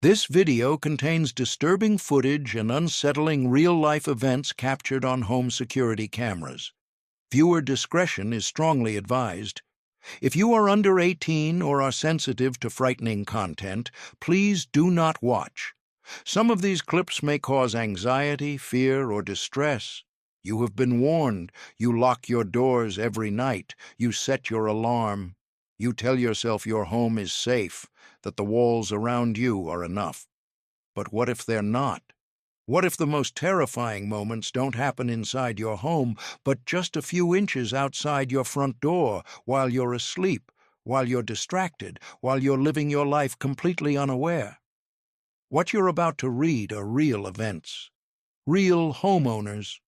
This video contains disturbing footage and unsettling real-life events captured on home security cameras. Viewer discretion is strongly advised. If you are under 18 or are sensitive to frightening content, please do not watch. Some of these clips may cause anxiety, fear, or distress. You have been warned. You lock your doors every night. You set your alarm. You tell yourself your home is safe, that the walls around you are enough. But what if they're not? What if the most terrifying moments don't happen inside your home, but just a few inches outside your front door, while you're asleep, while you're distracted, while you're living your life completely unaware? What you're about to read are real events, real homeowners,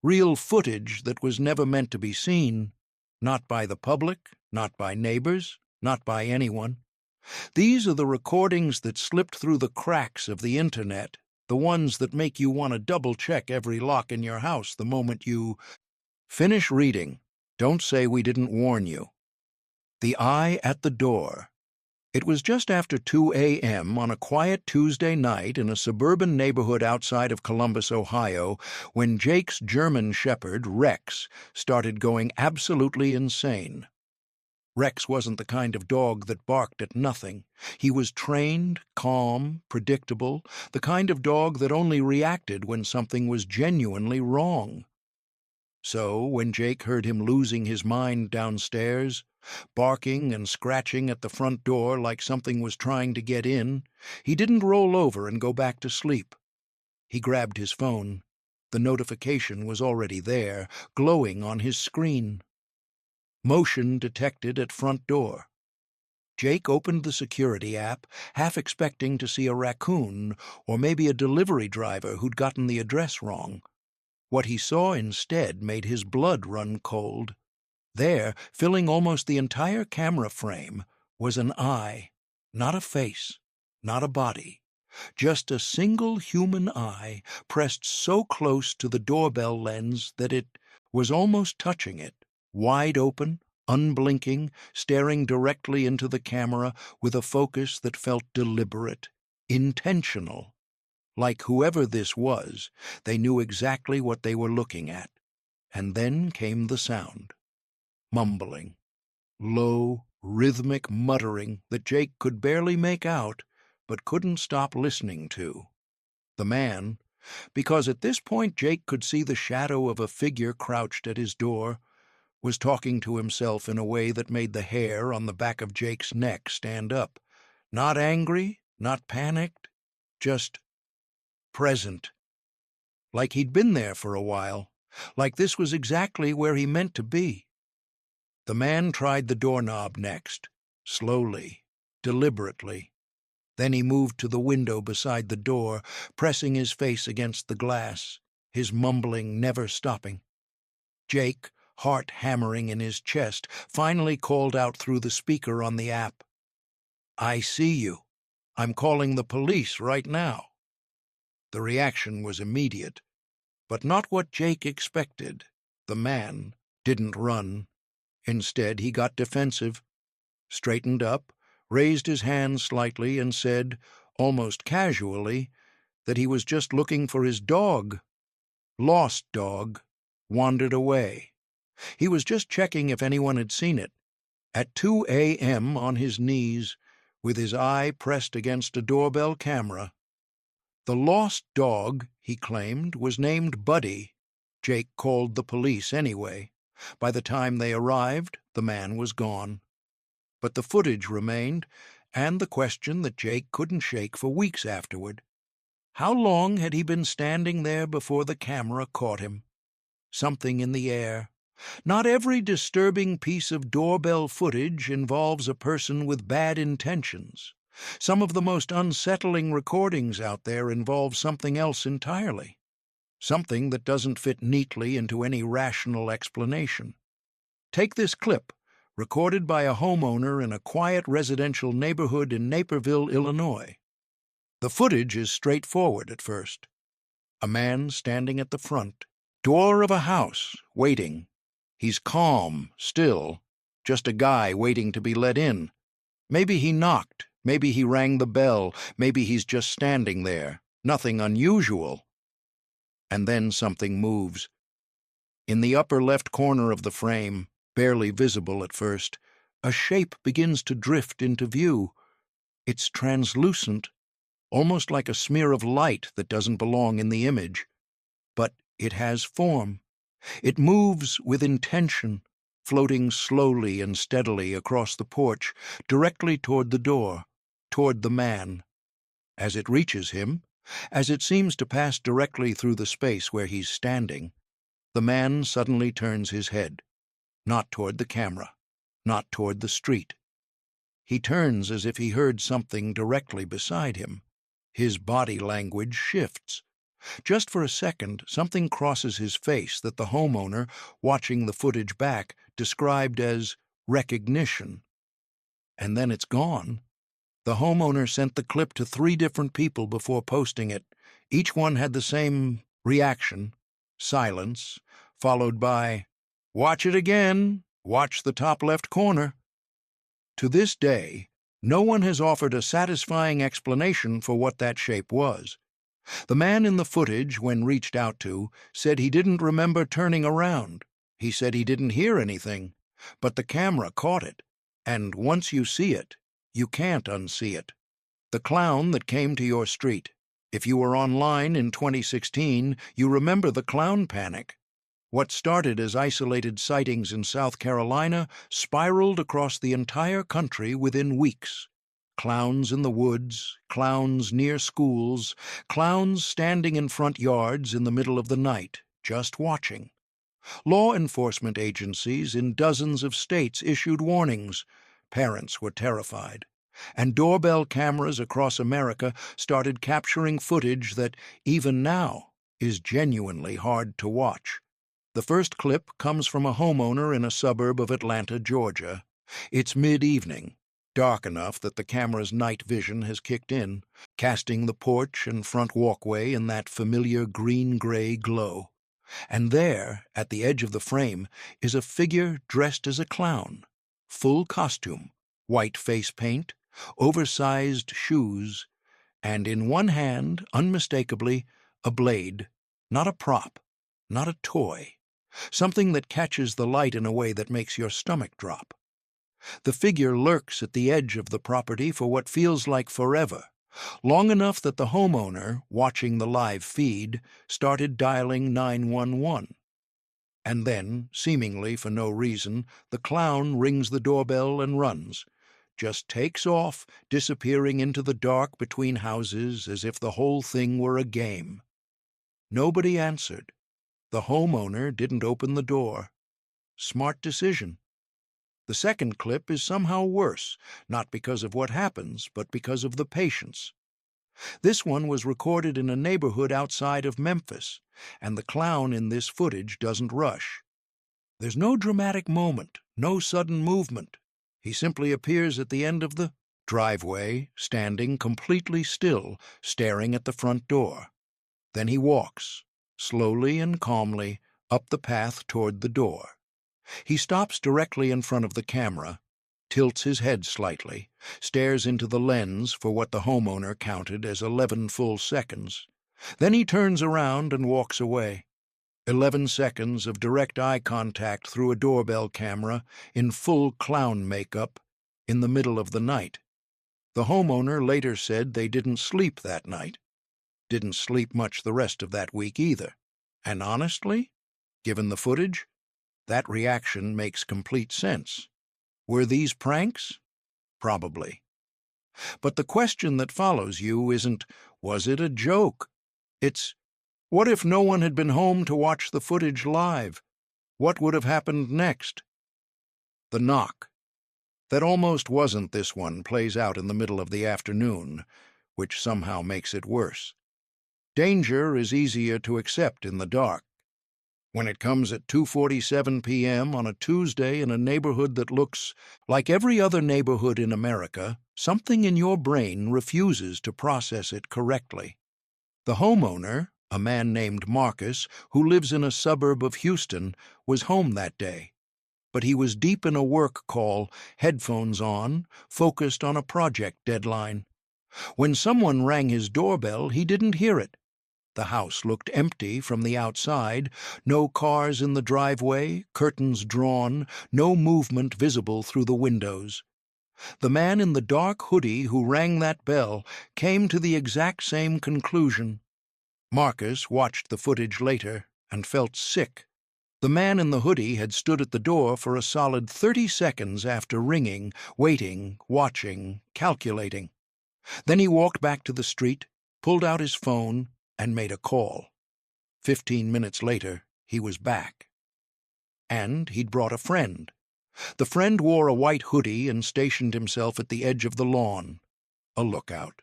real footage that was never meant to be seen, not by the public, not by neighbors, not by anyone. These are the recordings that slipped through the cracks of the internet, the ones that make you want to double-check every lock in your house the moment you finish reading. Don't say we didn't warn you. The Eye at the Door. It was just after 2 a.m. on a quiet Tuesday night in a suburban neighborhood outside of Columbus, Ohio, when Jake's German Shepherd, Rex, started going absolutely insane. Rex wasn't the kind of dog that barked at nothing. He was trained, calm, predictable, the kind of dog that only reacted when something was genuinely wrong. So, when Jake heard him losing his mind downstairs, barking and scratching at the front door like something was trying to get in, he didn't roll over and go back to sleep. He grabbed his phone. The notification was already there, glowing on his screen. Motion detected at front door. Jake opened the security app, half expecting to see a raccoon or maybe a delivery driver who'd gotten the address wrong. What he saw instead made his blood run cold. There, filling almost the entire camera frame, was an eye, not a face, not a body, just a single human eye pressed so close to the doorbell lens that it was almost touching it, wide open, unblinking, staring directly into the camera with a focus that felt deliberate, intentional. Like whoever this was, they knew exactly what they were looking at. And then came the sound. Mumbling. Low, rhythmic muttering that Jake could barely make out, but couldn't stop listening to. The man, because at this point Jake could see the shadow of a figure crouched at his door, was talking to himself in a way that made the hair on the back of Jake's neck stand up. Not angry, not panicked, just present. Like he'd been there for a while, like this was exactly where he meant to be. The man tried the doorknob next, slowly, deliberately. Then he moved to the window beside the door, pressing his face against the glass, his mumbling never stopping. Jake, heart hammering in his chest, finally called out through the speaker on the app, "I see you. I'm calling the police right now." The reaction was immediate, but not what Jake expected. The man didn't run. Instead, he got defensive, straightened up, raised his hand slightly, and said, almost casually, that he was just looking for his dog. Lost dog. Wandered away. He was just checking if anyone had seen it. At 2 a.m. on his knees, with his eye pressed against a doorbell camera. The lost dog, he claimed, was named Buddy. Jake called the police anyway. By the time they arrived, the man was gone. But the footage remained, and the question that Jake couldn't shake for weeks afterward. How long had he been standing there before the camera caught him? Something in the air. Not every disturbing piece of doorbell footage involves a person with bad intentions. Some of the most unsettling recordings out there involve something else entirely. Something that doesn't fit neatly into any rational explanation. Take this clip, recorded by a homeowner in a quiet residential neighborhood in Naperville, Illinois. The footage is straightforward at first. A man standing at the front door of a house, waiting. He's calm, still, just a guy waiting to be let in. Maybe he knocked, Maybe he rang the bell. Maybe he's just standing there. Nothing unusual. And then something moves. In the upper left corner of the frame, barely visible at first, a shape begins to drift into view. It's translucent, almost like a smear of light that doesn't belong in the image. But it has form. It moves with intention, floating slowly and steadily across the porch, directly toward the door, toward the man. As it reaches him, as it seems to pass directly through the space where he's standing, the man suddenly turns his head, not toward the camera, not toward the street. He turns as if he heard something directly beside him. His body language shifts. Just for a second, something crosses his face that the homeowner, watching the footage back, described as recognition. And then it's gone. The homeowner sent the clip to 3 different people before posting it. Each one had the same reaction: silence, followed by, "Watch it again. Watch the top left corner." To this day, no one has offered a satisfying explanation for what that shape was. The man in the footage, when reached out to, said he didn't remember turning around. He said he didn't hear anything, but the camera caught it. And once you see it, you can't unsee it. The clown that came to your street. If you were online in 2016, you remember the clown panic. What started as isolated sightings in South Carolina spiraled across the entire country within weeks. Clowns in the woods, clowns near schools, clowns standing in front yards in the middle of the night, just watching. Law enforcement agencies in dozens of states issued warnings. Parents were terrified. And doorbell cameras across America started capturing footage that, even now, is genuinely hard to watch. The first clip comes from a homeowner in a suburb of Atlanta, Georgia. It's mid-evening, dark enough that the camera's night vision has kicked in, casting the porch and front walkway in that familiar green-gray glow. And there, at the edge of the frame, is a figure dressed as a clown. Full costume, white face paint, oversized shoes, and in one hand, unmistakably, a blade, not a prop, not a toy. Something that catches the light in a way that makes your stomach drop. The figure lurks at the edge of the property for what feels like forever, long enough that the homeowner, watching the live feed, started dialing 911. And then, seemingly for no reason, the clown rings the doorbell and runs. Just takes off, disappearing into the dark between houses as if the whole thing were a game. Nobody answered. The homeowner didn't open the door. Smart decision. The second clip is somehow worse, not because of what happens, but because of the patience. This one was recorded in a neighborhood outside of Memphis, and the clown in this footage doesn't rush. There's no dramatic moment, no sudden movement. He simply appears at the end of the driveway, standing completely still, staring at the front door. Then he walks, slowly and calmly, up the path toward the door. He stops directly in front of the camera, tilts his head slightly, stares into the lens for what the homeowner counted as 11 full seconds. Then he turns around and walks away. 11 seconds of direct eye contact through a doorbell camera in full clown makeup in the middle of the night. The homeowner later said they didn't sleep that night. Didn't sleep much the rest of that week either. And honestly, given the footage, that reaction makes complete sense. Were these pranks? Probably. But the question that follows you isn't, was it a joke? It's, what if no one had been home to watch the footage live? What would have happened next? The knock. That almost wasn't this one plays out in the middle of the afternoon, which somehow makes it worse. Danger is easier to accept in the dark. When it comes at 2:47 p.m. on a Tuesday in a neighborhood that looks like every other neighborhood in America, something in your brain refuses to process it correctly. The homeowner, a man named Marcus, who lives in a suburb of Houston, was home that day. but he was deep in a work call, headphones on, focused on a project deadline. When someone rang his doorbell, he didn't hear it. The house looked empty from the outside, no cars in the driveway, curtains drawn, no movement visible through the windows. The man in the dark hoodie who rang that bell came to the exact same conclusion. Marcus watched the footage later and felt sick. The man in the hoodie had stood at the door for a solid 30 seconds after ringing, waiting, watching, calculating. Then he walked back to the street, pulled out his phone, and made a call. 15 minutes later, he was back. And he'd brought a friend. The friend wore a white hoodie and stationed himself at the edge of the lawn, a lookout.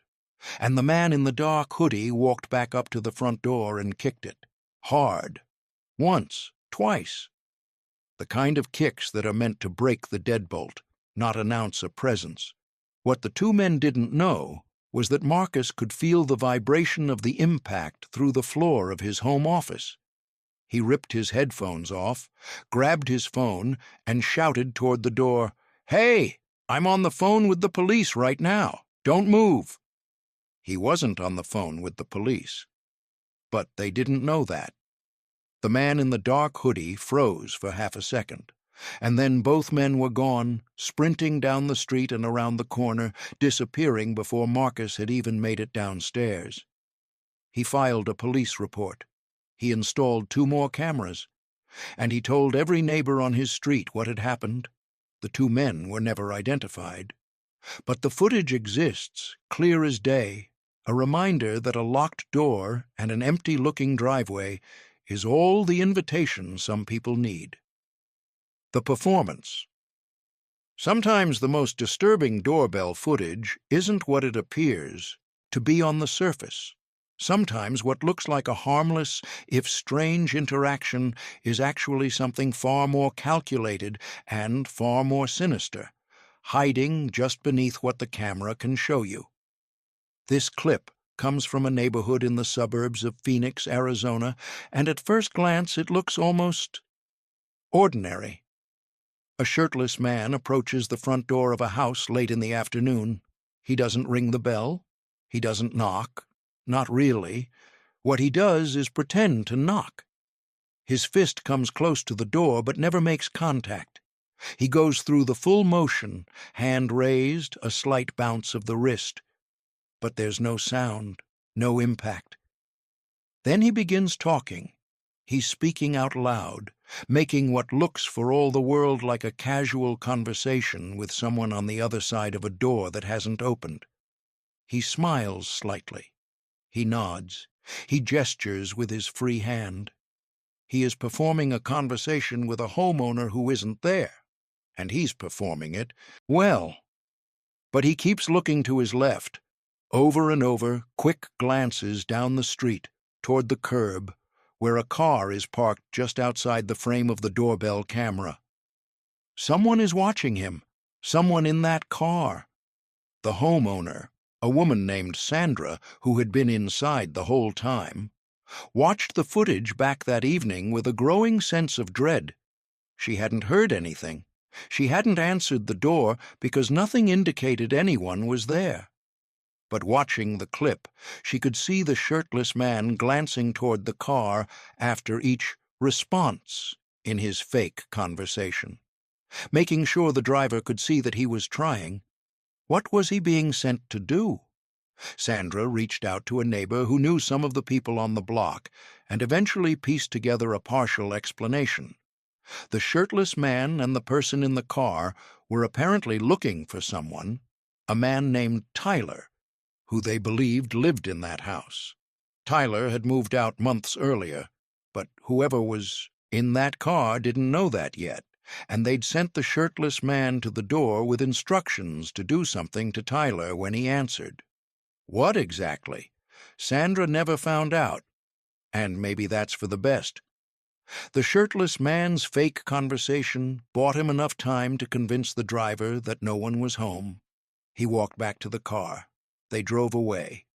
And the man in the dark hoodie walked back up to the front door and kicked it. Hard. Once, twice. The kind of kicks that are meant to break the deadbolt, not announce a presence. What the two men didn't know was that Marcus could feel the vibration of the impact through the floor of his home office. He ripped his headphones off, grabbed his phone, and shouted toward the door, "Hey, I'm on the phone with the police right now. Don't move." He wasn't on the phone with the police. But they didn't know that. The man in the dark hoodie froze for half a second, and then both men were gone, sprinting down the street and around the corner, disappearing before Marcus had even made it downstairs. He filed a police report. He installed 2 more cameras, and he told every neighbor on his street what had happened. The 2 men were never identified. But the footage exists, clear as day, a reminder that a locked door and an empty-looking driveway is all the invitation some people need. The performance. Sometimes the most disturbing doorbell footage isn't what it appears to be on the surface. Sometimes what looks like a harmless, if strange, interaction is actually something far more calculated and far more sinister, hiding just beneath what the camera can show you. This clip comes from a neighborhood in the suburbs of Phoenix, Arizona, and at first glance it looks almost ordinary. A shirtless man approaches the front door of a house late in the afternoon. He doesn't ring the bell. He doesn't knock. Not really. What he does is pretend to knock. His fist comes close to the door but never makes contact. He goes through the full motion, hand raised, a slight bounce of the wrist. But there's no sound, no impact. Then he begins talking. He's speaking out loud, making what looks for all the world like a casual conversation with someone on the other side of a door that hasn't opened. He smiles slightly. He nods. He gestures with his free hand. He is performing a conversation with a homeowner who isn't there, and he's performing it well. But he keeps looking to his left, over and over, quick glances down the street, toward the curb, where a car is parked just outside the frame of the doorbell camera. Someone is watching him, someone in that car. The homeowner, a woman named Sandra, who had been inside the whole time, watched the footage back that evening with a growing sense of dread. She hadn't heard anything. She hadn't answered the door because nothing indicated anyone was there. But watching the clip, she could see the shirtless man glancing toward the car after each response in his fake conversation, making sure the driver could see that he was trying. What was he being sent to do? Sandra reached out to a neighbor who knew some of the people on the block and eventually pieced together a partial explanation. The shirtless man and the person in the car were apparently looking for someone, a man named Tyler, who they believed lived in that house. Tyler had moved out months earlier, but whoever was in that car didn't know that yet, and they'd sent the shirtless man to the door with instructions to do something to Tyler when he answered. What exactly? Sandra never found out, and maybe that's for the best. The shirtless man's fake conversation bought him enough time to convince the driver that no one was home. He walked back to the car. They drove away.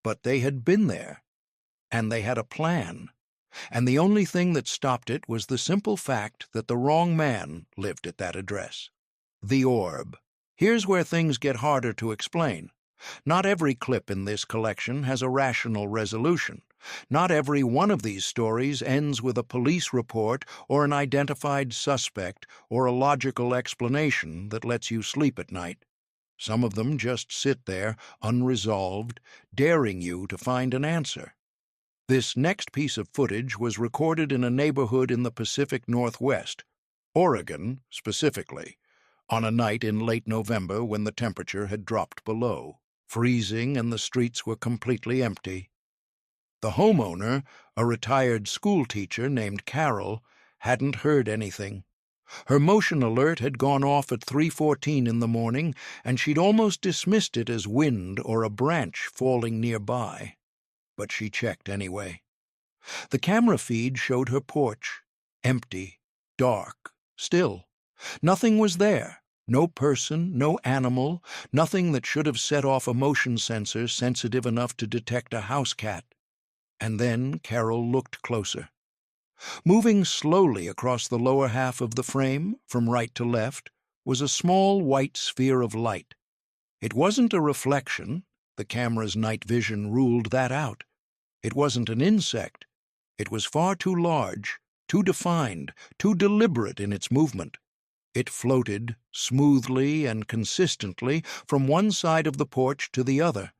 But they had been there, and they had a plan. And the only thing that stopped it was the simple fact that the wrong man lived at that address. The orb. Here's where things get harder to explain. Not every clip in this collection has a rational resolution. Not every one of these stories ends with a police report or an identified suspect or a logical explanation that lets you sleep at night. Some of them just sit there, unresolved, daring you to find an answer. This next piece of footage was recorded in a neighborhood in the Pacific Northwest, Oregon specifically, on a night in late November when the temperature had dropped below, freezing and the streets were completely empty. The homeowner, a retired school teacher named Carol, hadn't heard anything. Her motion alert had gone off at 3:14 in the morning, and she'd almost dismissed it as wind or a branch falling nearby. But she checked anyway. The camera feed showed her porch, empty, dark, still. Nothing was there. No person, no animal, nothing that should have set off a motion sensor sensitive enough to detect a house cat. And then Carol looked closer. Moving slowly across the lower half of the frame, from right to left, was a small white sphere of light. It wasn't a reflection. The camera's night vision ruled that out. It wasn't an insect. It was far too large, too defined, too deliberate in its movement. It floated smoothly and consistently from one side of the porch to the other,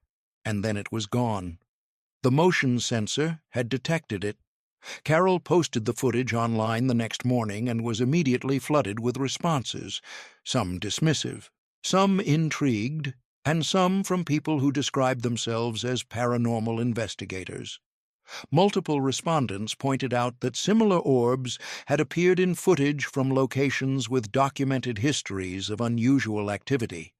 and then it was gone. The motion sensor had detected it. Carol posted the footage online the next morning and was immediately flooded with responses, some dismissive, some intrigued, and some from people who described themselves as paranormal investigators. Multiple respondents pointed out that similar orbs had appeared in footage from locations with documented histories of unusual activity.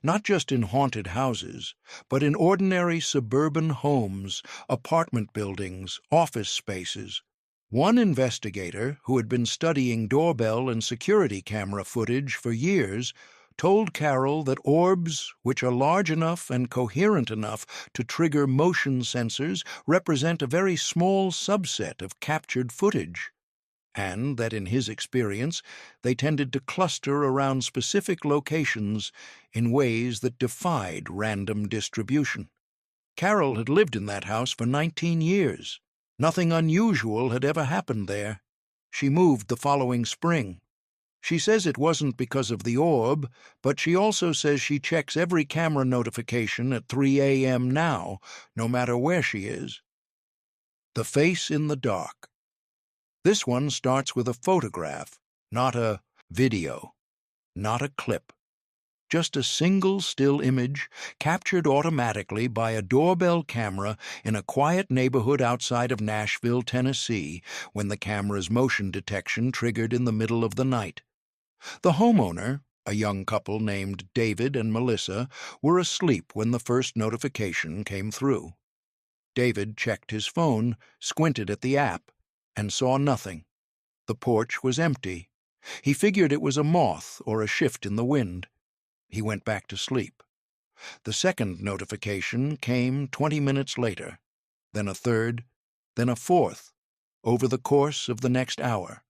Not just in haunted houses, but in ordinary suburban homes, apartment buildings, office spaces. One investigator, who had been studying doorbell and security camera footage for years, told Carol that orbs, which are large enough and coherent enough to trigger motion sensors, represent a very small subset of captured footage, and that in his experience they tended to cluster around specific locations in ways that defied random distribution. Carol had lived in that house for 19 years. Nothing unusual had ever happened there. She moved the following spring. She says it wasn't because of the orb, but she also says she checks every camera notification at 3 a.m. now, no matter where she is. The face in the dark. This one starts with a photograph, not a video, not a clip. Just a single still image captured automatically by a doorbell camera in a quiet neighborhood outside of Nashville, Tennessee, when the camera's motion detection triggered in the middle of the night. The homeowner, a young couple named David and Melissa, were asleep when the first notification came through. David checked his phone, squinted at the app, and saw nothing. The porch was empty. He figured it was a moth or a shift in the wind. He went back to sleep. The second notification came 20 minutes later, then a third, then a fourth, over the course of the next hour.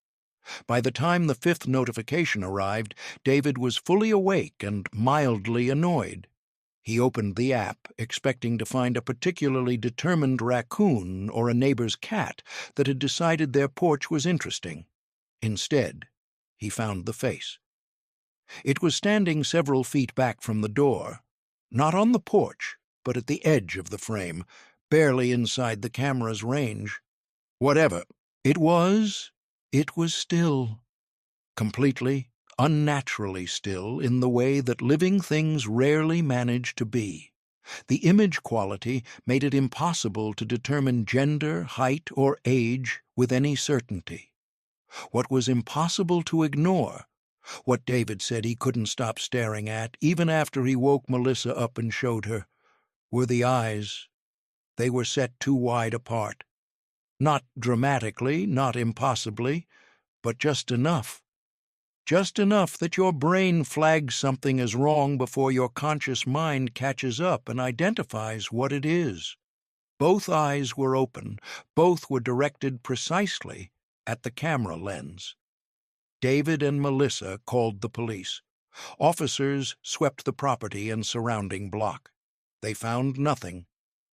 By the time the fifth notification arrived, David was fully awake and mildly annoyed. He opened the app, expecting to find a particularly determined raccoon or a neighbor's cat that had decided their porch was interesting. Instead, he found the face. It was standing several feet back from the door, not on the porch, but at the edge of the frame, barely inside the camera's range. Whatever it was still. Completely, unnaturally still in the way that living things rarely manage to be. The image quality made it impossible to determine gender, height, or age with any certainty. What was impossible to ignore, what David said he couldn't stop staring at, even after he woke Melissa up and showed her, were the eyes. They were set too wide apart. Not dramatically, not impossibly, but just enough. Just enough that your brain flags something as wrong before your conscious mind catches up and identifies what it is. Both eyes were open. Both were directed precisely at the camera lens. David and Melissa called the police. Officers swept the property and surrounding block. They found nothing.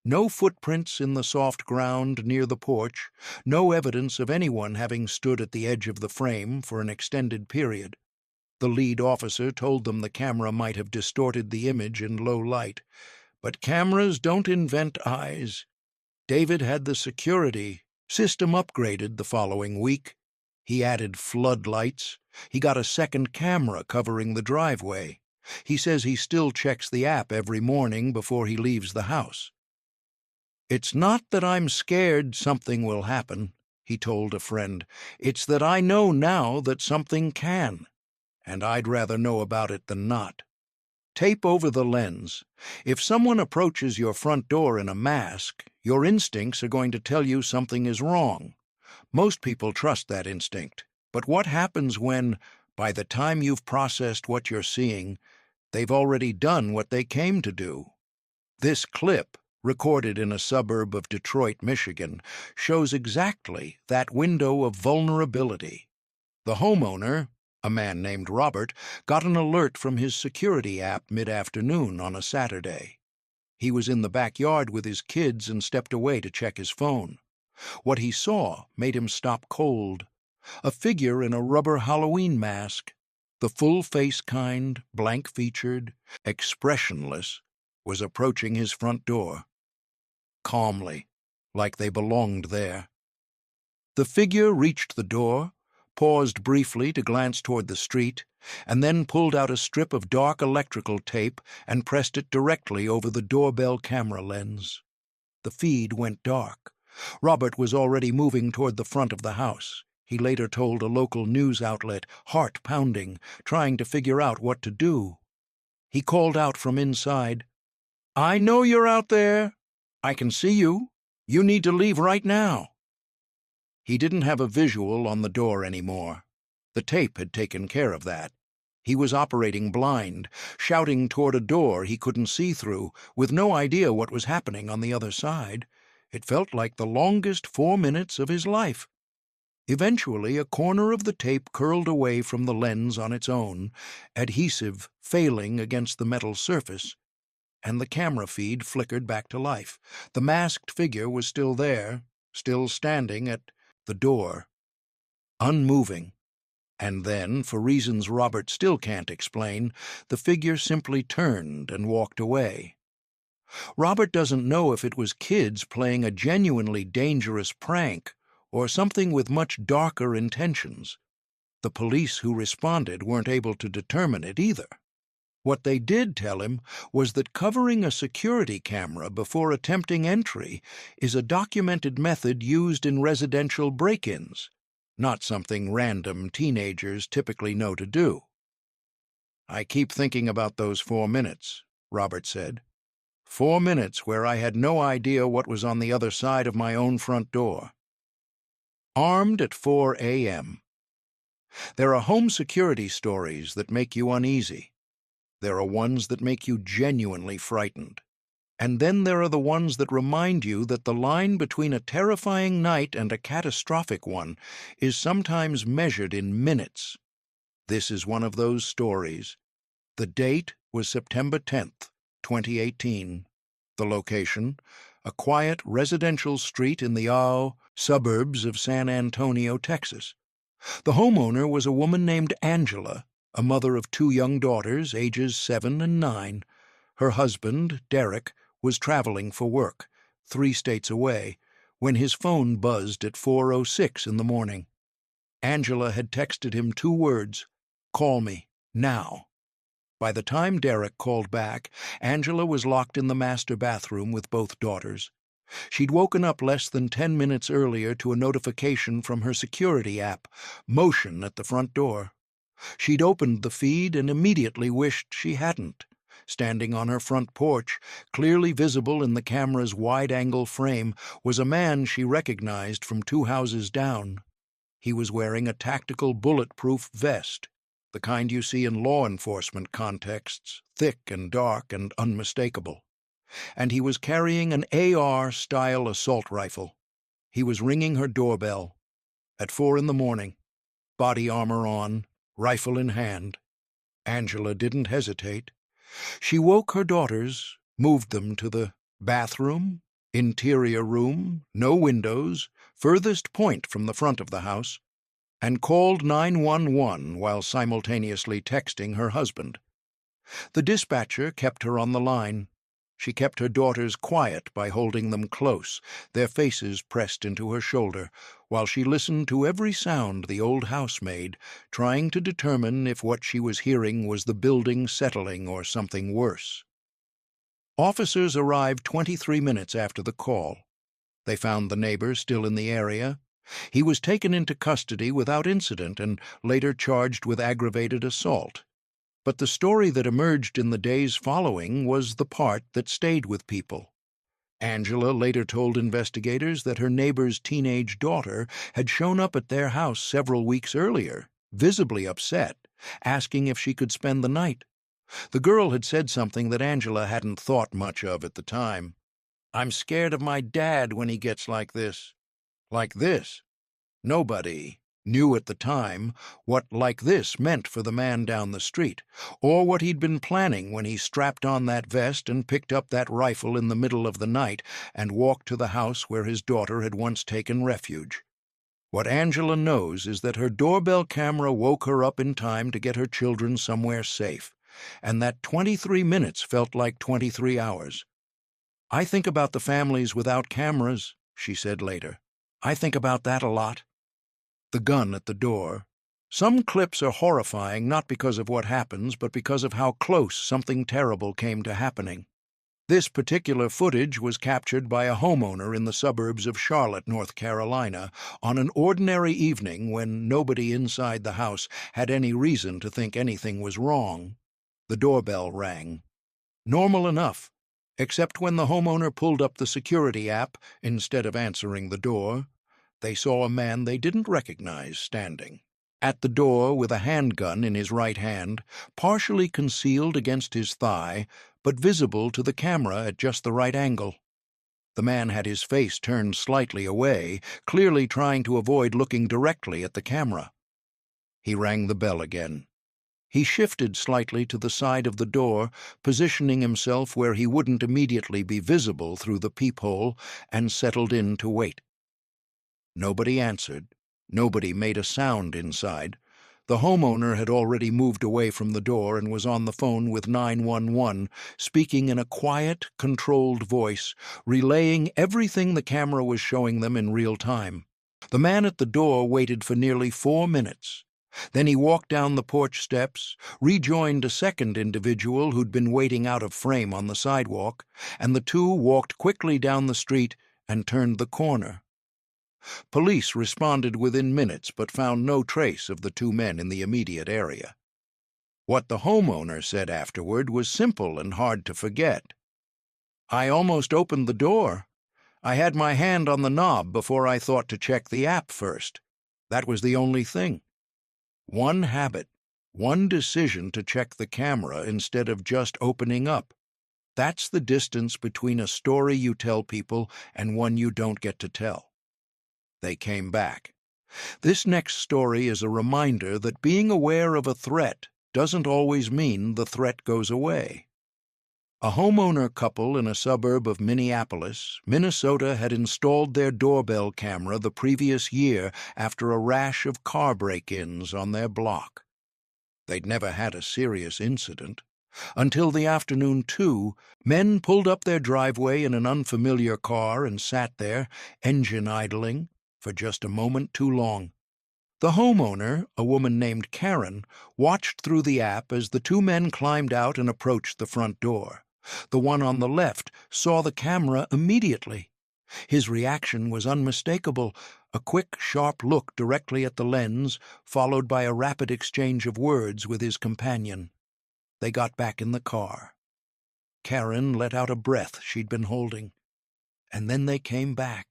No footprints in the soft ground near the porch, no evidence of anyone having stood at the edge of the frame for an extended period. The lead officer told them the camera might have distorted the image in low light. But cameras don't invent eyes. David had the security system upgraded the following week. He added floodlights. He got a second camera covering the driveway. He says he still checks the app every morning before he leaves the house. "It's not that I'm scared something will happen," he told a friend. "It's that I know now that something can, and I'd rather know about it than not." Tape over the lens. If someone approaches your front door in a mask, your instincts are going to tell you something is wrong. Most people trust that instinct. But what happens when, by the time you've processed what you're seeing, they've already done what they came to do? This clip, recorded in a suburb of Detroit, Michigan, shows exactly that window of vulnerability. The homeowner, a man named Robert, got an alert from his security app mid-afternoon on a Saturday. He was in the backyard with his kids and stepped away to check his phone. What he saw made him stop cold. A figure in a rubber Halloween mask, the full-face kind, blank-featured, expressionless, was approaching his front door. Calmly, like they belonged there. The figure reached the door, paused briefly to glance toward the street, and then pulled out a strip of dark electrical tape and pressed it directly over the doorbell camera lens. The feed went dark. Robert was already moving toward the front of the house. He later told a local news outlet, heart pounding, trying to figure out what to do. He called out from inside, "I know you're out there. I can see you. You need to leave right now." He didn't have a visual on the door anymore. The tape had taken care of that. He was operating blind, shouting toward a door he couldn't see through, with no idea what was happening on the other side. It felt like the longest 4 minutes of his life. Eventually, a corner of the tape curled away from the lens on its own, adhesive failing against the metal surface, and the camera feed flickered back to life. The masked figure was still there, still standing at the door, unmoving. And then, for reasons Robert still can't explain, the figure simply turned and walked away. Robert doesn't know if it was kids playing a genuinely dangerous prank or something with much darker intentions. The police who responded weren't able to determine it either. What they did tell him was that covering a security camera before attempting entry is a documented method used in residential break-ins, not something random teenagers typically know to do. "I keep thinking about those 4 minutes," Robert said. 4 minutes where I had no idea what was on the other side of my own front door. Armed at 4 a.m. There are home security stories that make you uneasy. There are ones that make you genuinely frightened. And then there are the ones that remind you that the line between a terrifying night and a catastrophic one is sometimes measured in minutes. This is one of those stories. The date was September 10th, 2018. The location, a quiet residential street in the suburbs of San Antonio, Texas. The homeowner was a woman named Angela, a mother of 2 young daughters, ages 7 and 9. Her husband, Derek, was traveling for work, 3 states away, when his phone buzzed at 4:06 in the morning. Angela had texted him 2 words, "Call me, now." By the time Derek called back, Angela was locked in the master bathroom with both daughters. She'd woken up less than 10 minutes earlier to a notification from her security app, motion at the front door. She'd opened the feed and immediately wished she hadn't. Standing on her front porch, clearly visible in the camera's wide-angle frame, was a man she recognized from 2 houses down. He was wearing a tactical bulletproof vest, the kind you see in law enforcement contexts, thick and dark and unmistakable. and he was carrying an AR-style assault rifle. He was ringing her doorbell at 4 in the morning, body armor on, rifle in hand. Angela didn't hesitate. She woke her daughters, moved them to the bathroom, interior room, no windows, furthest point from the front of the house, and called 911 while simultaneously texting her husband. The dispatcher kept her on the line. She kept her daughters quiet by holding them close, their faces pressed into her shoulder, while she listened to every sound the old house made, trying to determine if what she was hearing was the building settling or something worse. Officers arrived 23 minutes after the call. They found the neighbor still in the area. He was taken into custody without incident and later charged with aggravated assault. But the story that emerged in the days following was the part that stayed with people. Angela later told investigators that her neighbor's teenage daughter had shown up at their house several weeks earlier, visibly upset, asking if she could spend the night. The girl had said something that Angela hadn't thought much of at the time. "I'm scared of my dad when he gets like this." Like this? Nobody knew at the time what "like this" meant for the man down the street, or what he'd been planning when he strapped on that vest and picked up that rifle in the middle of the night and walked to the house where his daughter had once taken refuge. What Angela knows is that her doorbell camera woke her up in time to get her children somewhere safe, and that 23 minutes felt like 23 hours. "I think about the families without cameras," she said later. "I think about that a lot." The gun at the door. Some clips are horrifying not because of what happens, but because of how close something terrible came to happening. This particular footage was captured by a homeowner in the suburbs of Charlotte, North Carolina, on an ordinary evening when nobody inside the house had any reason to think anything was wrong. The doorbell rang. Normal enough, except when the homeowner pulled up the security app instead of answering the door. They saw a man they didn't recognize standing at the door with a handgun in his right hand, partially concealed against his thigh, but visible to the camera at just the right angle. The man had his face turned slightly away, clearly trying to avoid looking directly at the camera. He rang the bell again. He shifted slightly to the side of the door, positioning himself where he wouldn't immediately be visible through the peephole, and settled in to wait. Nobody answered. Nobody made a sound inside. The homeowner had already moved away from the door and was on the phone with 911, speaking in a quiet, controlled voice, relaying everything the camera was showing them in real time. The man at the door waited for nearly 4 minutes. Then he walked down the porch steps, rejoined a second individual who'd been waiting out of frame on the sidewalk, and the two walked quickly down the street and turned the corner. Police responded within minutes but found no trace of the two men in the immediate area. What the homeowner said afterward was simple and hard to forget. "I almost opened the door. I had my hand on the knob before I thought to check the app first. That was the only thing." One habit, one decision to check the camera instead of just opening up. That's the distance between a story you tell people and one you don't get to tell. They came back. This next story is a reminder that being aware of a threat doesn't always mean the threat goes away. A homeowner couple in a suburb of Minneapolis, Minnesota, had installed their doorbell camera the previous year after a rash of car break-ins on their block. They'd never had a serious incident. Until the afternoon, too, men pulled up their driveway in an unfamiliar car and sat there, engine idling, for just a moment too long. The homeowner, a woman named Karen, watched through the app as the two men climbed out and approached the front door. The one on the left saw the camera immediately. His reaction was unmistakable, a quick, sharp look directly at the lens, followed by a rapid exchange of words with his companion. They got back in the car. Karen let out a breath she'd been holding. And then they came back.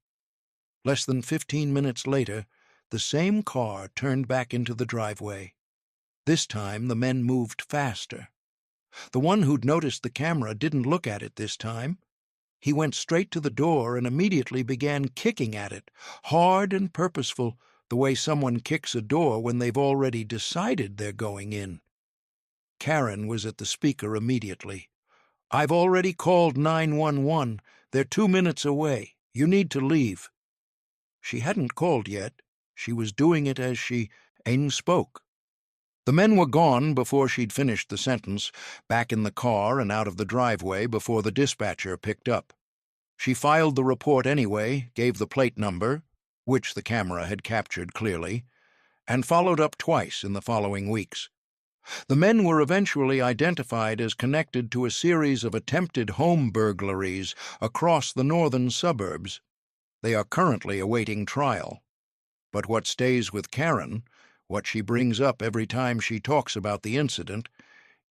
Less than 15 minutes later, the same car turned back into the driveway. This time the men moved faster. The one who'd noticed the camera didn't look at it this time. He went straight to the door and immediately began kicking at it, hard and purposeful, the way someone kicks a door when they've already decided they're going in. Karen was at the speaker immediately. "I've already called 911. They're 2 minutes away. You need to leave." She hadn't called yet. She was doing it as she spoke. The men were gone before she'd finished the sentence, back in the car and out of the driveway before the dispatcher picked up. She filed the report anyway, gave the plate number, which the camera had captured clearly, and followed up twice in the following weeks. The men were eventually identified as connected to a series of attempted home burglaries across the northern suburbs. They are currently awaiting trial. But what stays with Karen, what she brings up every time she talks about the incident,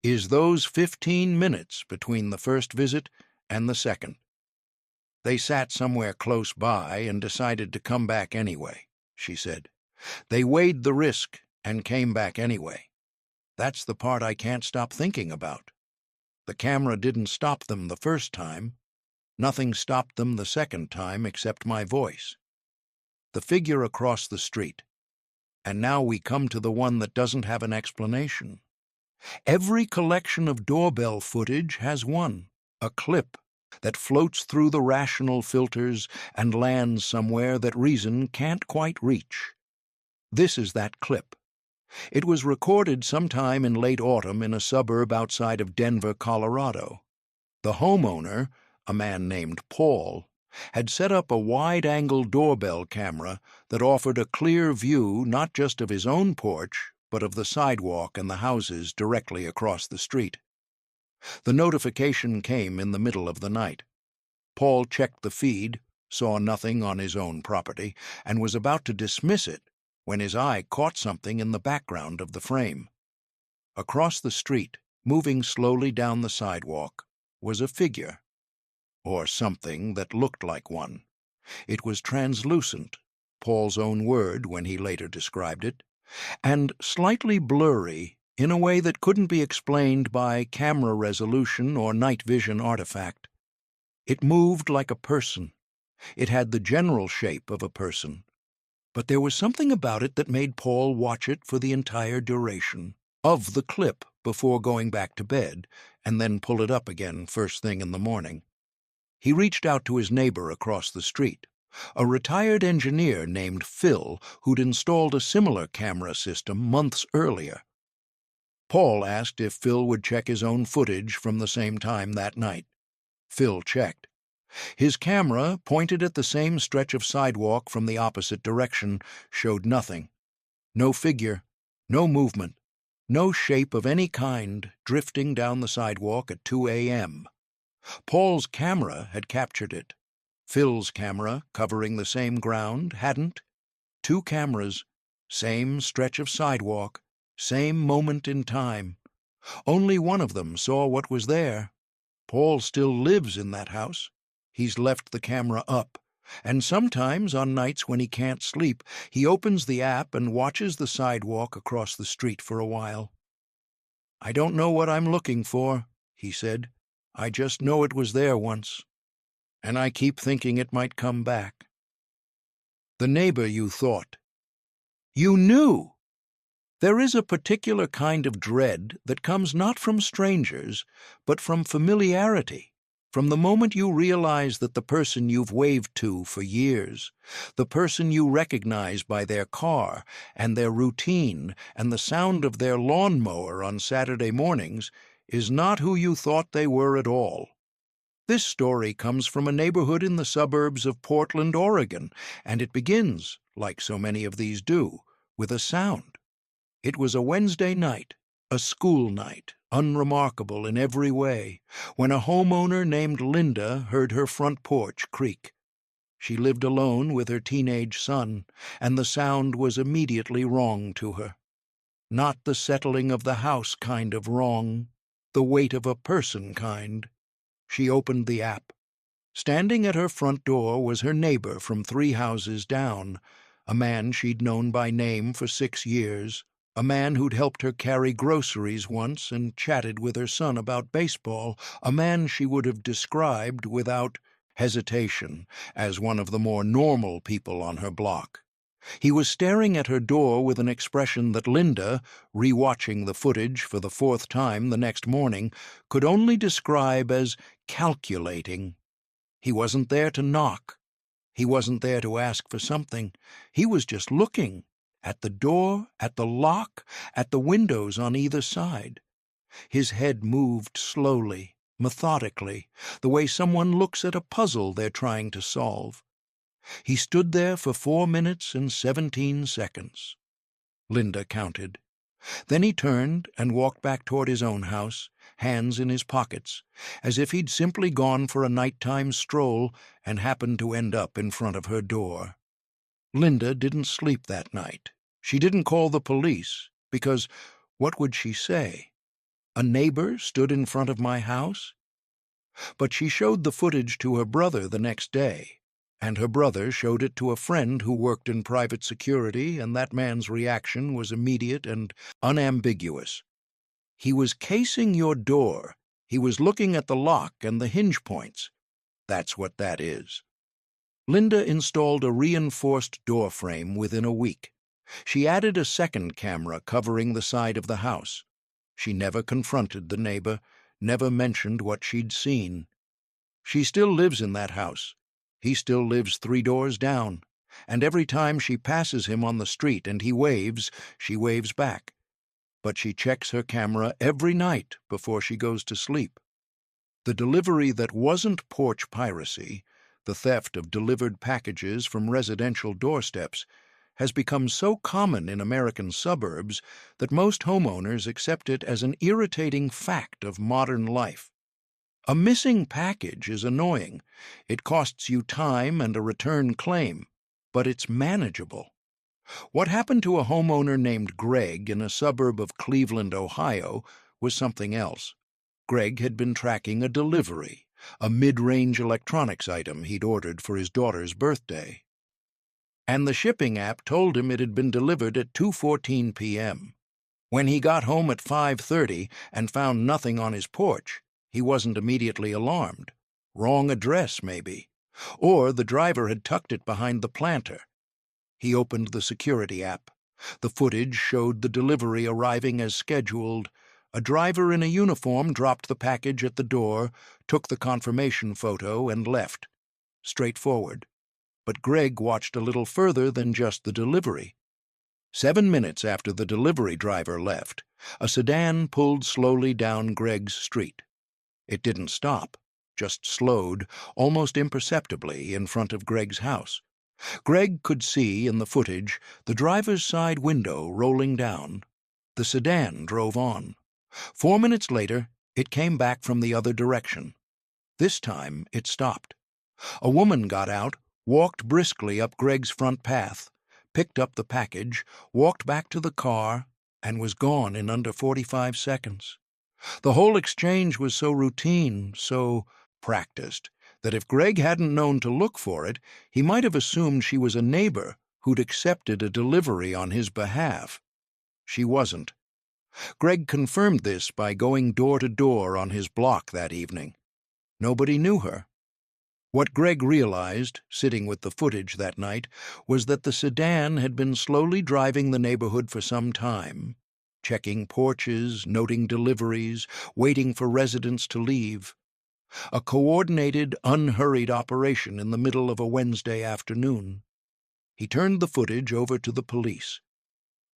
is those 15 minutes between the first visit and the second. "They sat somewhere close by and decided to come back anyway," she said. "They weighed the risk and came back anyway. That's the part I can't stop thinking about. The camera didn't stop them the first time. Nothing stopped them the second time except my voice. The figure across the street. And now we come to the one that doesn't have an explanation. Every collection of doorbell footage has one, a clip, that floats through the rational filters and lands somewhere that reason can't quite reach. This is that clip. It was recorded sometime in late autumn in a suburb outside of Denver, Colorado. The homeowner, a man named Paul, had set up a wide-angle doorbell camera that offered a clear view not just of his own porch, but of the sidewalk and the houses directly across the street. The notification came in the middle of the night. Paul checked the feed, saw nothing on his own property, and was about to dismiss it when his eye caught something in the background of the frame. Across the street, moving slowly down the sidewalk, was a figure, or something that looked like one. It was translucent, Paul's own word when he later described it, and slightly blurry in a way that couldn't be explained by camera resolution or night vision artifact. It moved like a person. It had the general shape of a person. But there was something about it that made Paul watch it for the entire duration of the clip before going back to bed, and then pull it up again first thing in the morning. He reached out to his neighbor across the street, a retired engineer named Phil who'd installed a similar camera system months earlier. Paul asked if Phil would check his own footage from the same time that night. Phil checked. His camera, pointed at the same stretch of sidewalk from the opposite direction, showed nothing. No figure, no movement, no shape of any kind drifting down the sidewalk at 2 a.m. Paul's camera had captured it. Phil's camera, covering the same ground, hadn't. 2 cameras, same stretch of sidewalk, same moment in time. Only one of them saw what was there. Paul still lives in that house. He's left the camera up, and sometimes on nights when he can't sleep, he opens the app and watches the sidewalk across the street for a while. "I don't know what I'm looking for," he said. "I just know it was there once, and I keep thinking it might come back." The neighbor you thought. You knew! There is a particular kind of dread that comes not from strangers, but from familiarity, from the moment you realize that the person you've waved to for years, the person you recognize by their car and their routine and the sound of their lawnmower on Saturday mornings, is not who you thought they were at all. This story comes from a neighborhood in the suburbs of Portland, Oregon, and it begins, like so many of these do, with a sound. It was a Wednesday night, a school night, unremarkable in every way, when a homeowner named Linda heard her front porch creak. She lived alone with her teenage son, and the sound was immediately wrong to her. Not the settling of the house kind of wrong, the weight of a person kind. She opened the app. Standing at her front door was her neighbor from 3 houses down, a man she'd known by name for 6 years, a man who'd helped her carry groceries once and chatted with her son about baseball, a man she would have described without hesitation, as one of the more normal people on her block. He was staring at her door with an expression that Linda, rewatching the footage for the fourth time the next morning, could only describe as calculating. He wasn't there to knock. He wasn't there to ask for something. He was just looking at the door, at the lock, at the windows on either side. His head moved slowly, methodically, the way someone looks at a puzzle they're trying to solve. He stood there for 4 minutes and 17 seconds. Linda counted. Then he turned and walked back toward his own house, hands in his pockets, as if he'd simply gone for a nighttime stroll and happened to end up in front of her door. Linda didn't sleep that night. She didn't call the police, because what would she say? A neighbor stood in front of my house? But she showed the footage to her brother the next day, and her brother showed it to a friend who worked in private security, and that man's reaction was immediate and unambiguous. He was casing your door. He was looking at the lock and the hinge points. That's what that is. Linda installed a reinforced door frame within a week. She added a second camera covering the side of the house. She never confronted the neighbor, never mentioned what she'd seen. She still lives in that house. He still lives 3 doors down, and every time she passes him on the street and he waves, she waves back. But she checks her camera every night before she goes to sleep. The delivery that wasn't porch piracy, the theft of delivered packages from residential doorsteps, has become so common in American suburbs that most homeowners accept it as an irritating fact of modern life. A missing package is annoying. It costs you time and a return claim, but it's manageable. What happened to a homeowner named Greg in a suburb of Cleveland, Ohio, was something else. Greg had been tracking a delivery, a mid-range electronics item he'd ordered for his daughter's birthday. And the shipping app told him it had been delivered at 2:14 p.m. When he got home at 5:30 and found nothing on his porch, he wasn't immediately alarmed. Wrong address, maybe. Or the driver had tucked it behind the planter. He opened the security app. The footage showed the delivery arriving as scheduled. A driver in a uniform dropped the package at the door, took the confirmation photo, and left. Straightforward. But Greg watched a little further than just the delivery. 7 minutes after the delivery driver left, a sedan pulled slowly down Greg's street. It didn't stop, just slowed, almost imperceptibly, in front of Greg's house. Greg could see, in the footage, the driver's side window rolling down. The sedan drove on. 4 minutes later, it came back from the other direction. This time, it stopped. A woman got out, walked briskly up Greg's front path, picked up the package, walked back to the car, and was gone in under 45 seconds. The whole exchange was so routine, so practiced, that if Greg hadn't known to look for it, he might have assumed she was a neighbor who'd accepted a delivery on his behalf. She wasn't. Greg confirmed this by going door to door on his block that evening. Nobody knew her. What Greg realized, sitting with the footage that night, was that the sedan had been slowly driving the neighborhood for some time, checking porches, noting deliveries, waiting for residents to leave. A coordinated, unhurried operation in the middle of a Wednesday afternoon. He turned the footage over to the police.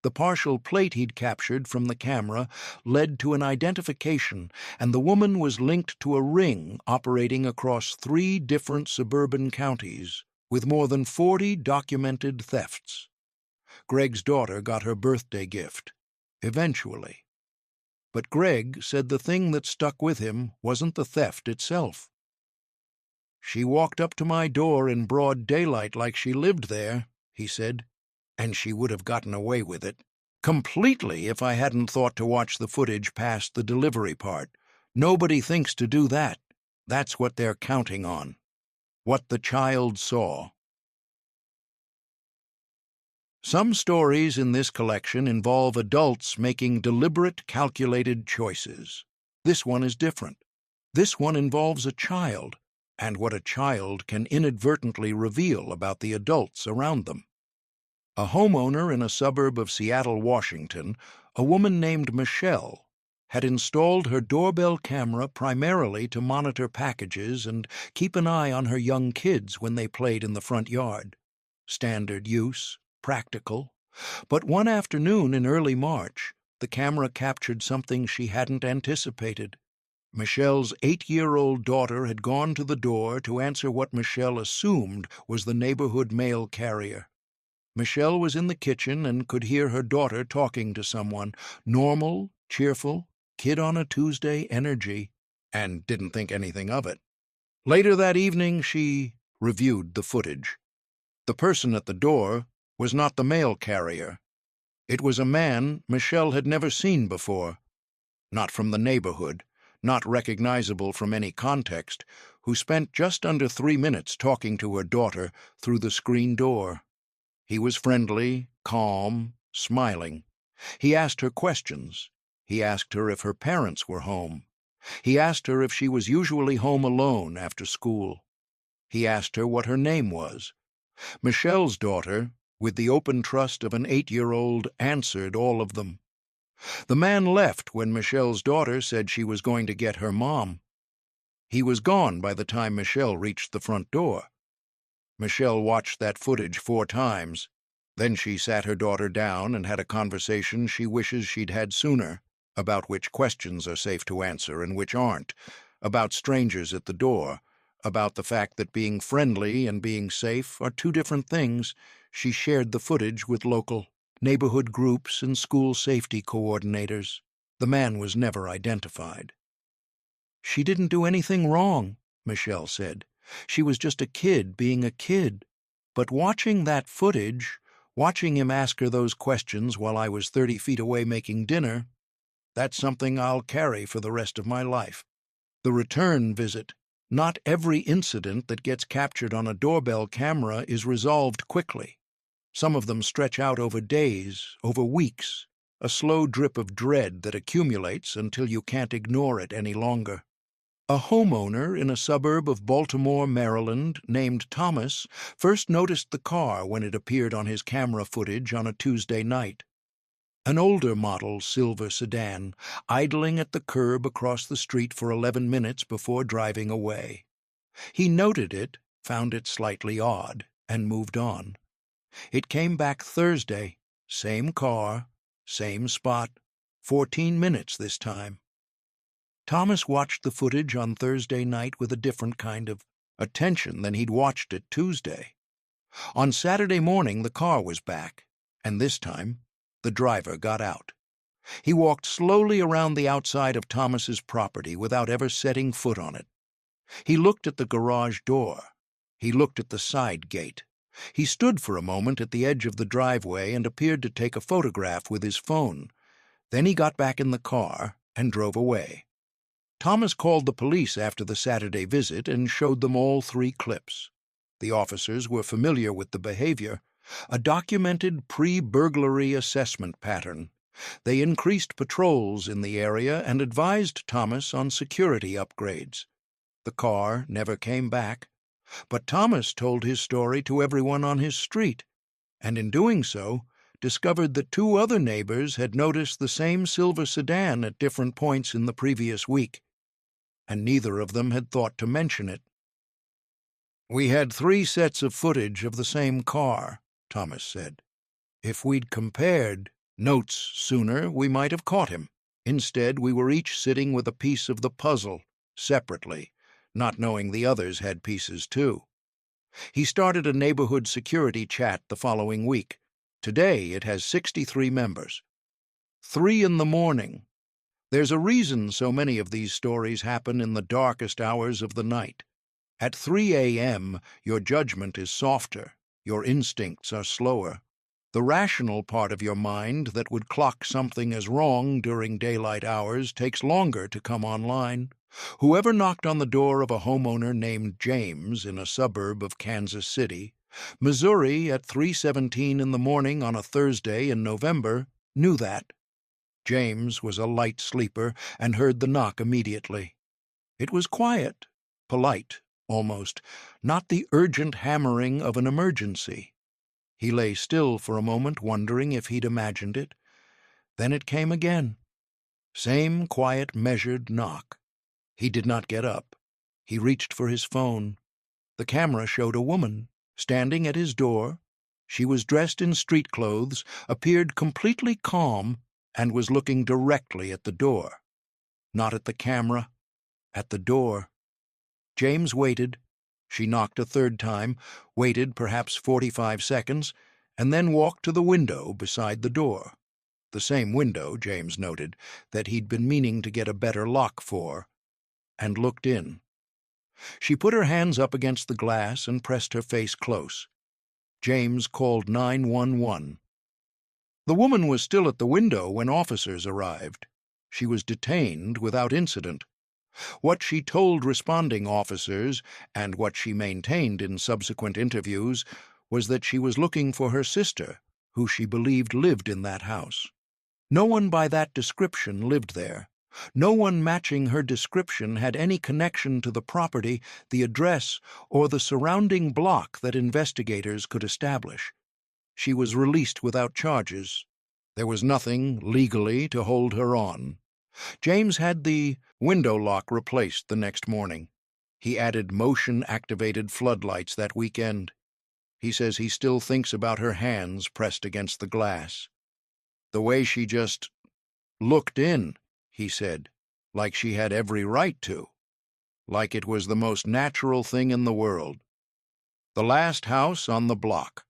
The partial plate he'd captured from the camera led to an identification, and the woman was linked to a ring operating across 3 different suburban counties, with more than 40 documented thefts. Greg's daughter got her birthday gift, eventually. But Greg said the thing that stuck with him wasn't the theft itself. "She walked up to my door in broad daylight like she lived there," he said. "And she would have gotten away with it completely if I hadn't thought to watch the footage past the delivery part. Nobody thinks to do that. That's what they're counting on. What the child saw." Some stories in this collection involve adults making deliberate, calculated choices. This one is different. This one involves a child, and what a child can inadvertently reveal about the adults around them. A homeowner in a suburb of Seattle, Washington, a woman named Michelle, had installed her doorbell camera primarily to monitor packages and keep an eye on her young kids when they played in the front yard. Standard use, practical. But one afternoon in early March, the camera captured something she hadn't anticipated. Michelle's 8-year-old daughter had gone to the door to answer what Michelle assumed was the neighborhood mail carrier. Michelle was in the kitchen and could hear her daughter talking to someone, normal, cheerful, kid on a Tuesday energy, and didn't think anything of it. Later that evening, she reviewed the footage. The person at the door was not the mail carrier. It was a man Michelle had never seen before, not from the neighborhood, not recognizable from any context, who spent just under 3 minutes talking to her daughter through the screen door. He was friendly, calm, smiling. He asked her questions. He asked her if her parents were home. He asked her if she was usually home alone after school. He asked her what her name was. Michelle's daughter, with the open trust of an 8-year-old, answered all of them. The man left when Michelle's daughter said she was going to get her mom. He was gone by the time Michelle reached the front door. Michelle watched that footage 4 times. Then she sat her daughter down and had a conversation she wishes she'd had sooner, about which questions are safe to answer and which aren't, about strangers at the door, about the fact that being friendly and being safe are 2 different things. She shared the footage with local neighborhood groups and school safety coordinators. The man was never identified. "She didn't do anything wrong," Michelle said. "She was just a kid being a kid. But watching that footage, watching him ask her those questions while I was 30 feet away making dinner, that's something I'll carry for the rest of my life." The return visit. Not every incident that gets captured on a doorbell camera is resolved quickly. Some of them stretch out over days, over weeks, a slow drip of dread that accumulates until you can't ignore it any longer. A homeowner in a suburb of Baltimore, Maryland, named Thomas, first noticed the car when it appeared on his camera footage on a Tuesday night. An older model silver sedan, idling at the curb across the street for 11 minutes before driving away. He noted it, found it slightly odd, and moved on. It came back Thursday, same car, same spot, 14 minutes this time. Thomas watched the footage on Thursday night with a different kind of attention than he'd watched it Tuesday. On Saturday morning, the car was back, and this time, the driver got out. He walked slowly around the outside of Thomas's property without ever setting foot on it. He looked at the garage door. He looked at the side gate. He stood for a moment at the edge of the driveway and appeared to take a photograph with his phone. Then he got back in the car and drove away. Thomas called the police after the Saturday visit and showed them all 3 clips. The officers were familiar with the behavior, a documented pre-burglary assessment pattern. They increased patrols in the area and advised Thomas on security upgrades. The car never came back, but Thomas told his story to everyone on his street, and in doing so, discovered that 2 other neighbors had noticed the same silver sedan at different points in the previous week, and neither of them had thought to mention it. "We had 3 sets of footage of the same car," Thomas said. "If we'd compared notes sooner, we might have caught him. Instead, we were each sitting with a piece of the puzzle, separately, not knowing the others had pieces too." He started a neighborhood security chat the following week. Today it has 63 members. 3 in the morning. There's a reason so many of these stories happen in the darkest hours of the night. At 3 a.m., your judgment is softer, your instincts are slower. The rational part of your mind that would clock something as wrong during daylight hours takes longer to come online. Whoever knocked on the door of a homeowner named James in a suburb of Kansas City, Missouri at 3:17 in the morning on a Thursday in November knew that. James was a light sleeper and heard the knock immediately. It was quiet, polite, almost, not the urgent hammering of an emergency. He lay still for a moment, wondering if he'd imagined it. Then it came again. Same quiet, measured knock. He did not get up. He reached for his phone. The camera showed a woman, standing at his door. She was dressed in street clothes, appeared completely calm, and was looking directly at the door. Not at the camera, at the door. James waited. She knocked a third time, waited perhaps 45 seconds, and then walked to the window beside the door. The same window, James noted, that he'd been meaning to get a better lock for, and looked in. She put her hands up against the glass and pressed her face close. James called 911. The woman was still at the window when officers arrived. She was detained without incident. What she told responding officers, and what she maintained in subsequent interviews, was that she was looking for her sister, who she believed lived in that house. No one by that description lived there. No one matching her description had any connection to the property, the address, or the surrounding block that investigators could establish. She was released without charges. There was nothing, legally, to hold her on. James had the window lock replaced the next morning. He added motion-activated floodlights that weekend. He says he still thinks about her hands pressed against the glass. The way she just looked in, he said, like she had every right to, like it was the most natural thing in the world. The last house on the block.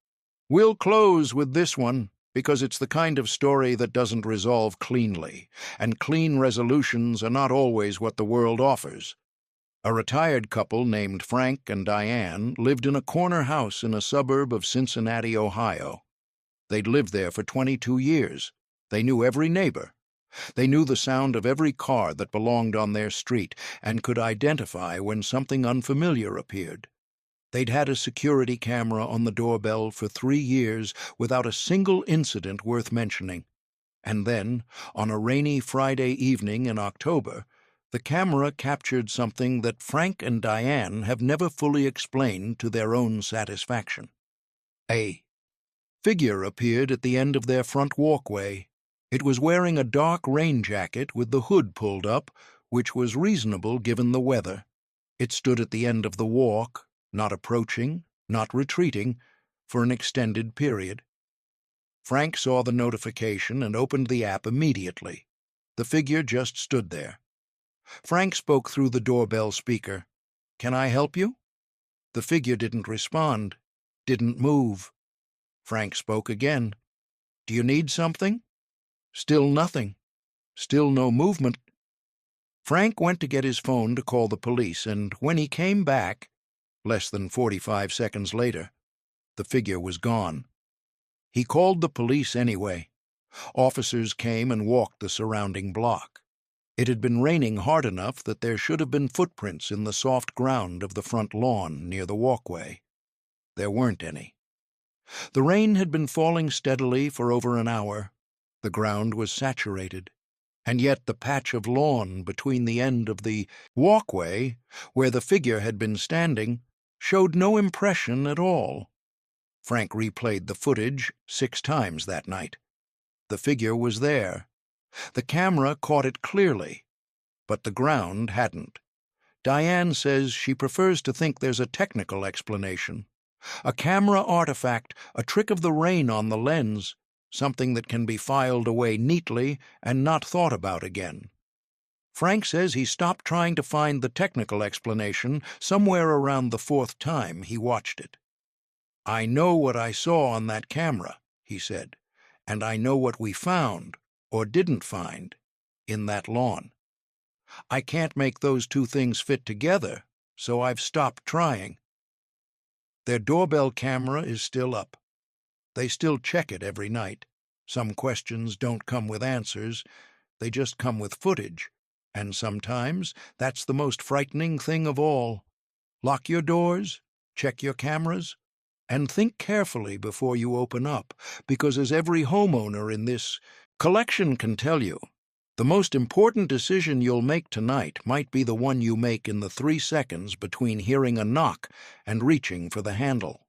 We'll close with this one, because it's the kind of story that doesn't resolve cleanly, and clean resolutions are not always what the world offers. A retired couple named Frank and Diane lived in a corner house in a suburb of Cincinnati, Ohio. They'd lived there for 22 years. They knew every neighbor. They knew the sound of every car that belonged on their street and could identify when something unfamiliar appeared. They'd had a security camera on the doorbell for 3 years without a single incident worth mentioning. And then, on a rainy Friday evening in October, the camera captured something that Frank and Diane have never fully explained to their own satisfaction. A figure appeared at the end of their front walkway. It was wearing a dark rain jacket with the hood pulled up, which was reasonable given the weather. It stood at the end of the walk, not approaching, not retreating, for an extended period. Frank saw the notification and opened the app immediately. The figure just stood there. Frank spoke through the doorbell speaker. "Can I help you?" The figure didn't respond, didn't move. Frank spoke again. "Do you need something?" Still nothing. Still no movement. Frank went to get his phone to call the police, and when he came back, less than 45 seconds later, the figure was gone. He called the police anyway. Officers came and walked the surrounding block. It had been raining hard enough that there should have been footprints in the soft ground of the front lawn near the walkway. There weren't any. The rain had been falling steadily for over an hour. The ground was saturated, and yet the patch of lawn between the end of the walkway, where the figure had been standing, showed no impression at all. Frank replayed the footage 6 times that night. The figure was there. The camera caught it clearly, but the ground hadn't. Diane says she prefers to think there's a technical explanation. A camera artifact, a trick of the rain on the lens, something that can be filed away neatly and not thought about again. Frank says he stopped trying to find the technical explanation somewhere around the 4th time he watched it. "I know what I saw on that camera," he said, "and I know what we found, or didn't find, in that lawn. I can't make those two things fit together, so I've stopped trying." Their doorbell camera is still up. They still check it every night. Some questions don't come with answers. They just come with footage. And sometimes that's the most frightening thing of all. Lock your doors, check your cameras, and think carefully before you open up, because as every homeowner in this collection can tell you, The most important decision you'll make tonight might be the one you make in the 3 seconds between hearing a knock and reaching for the handle.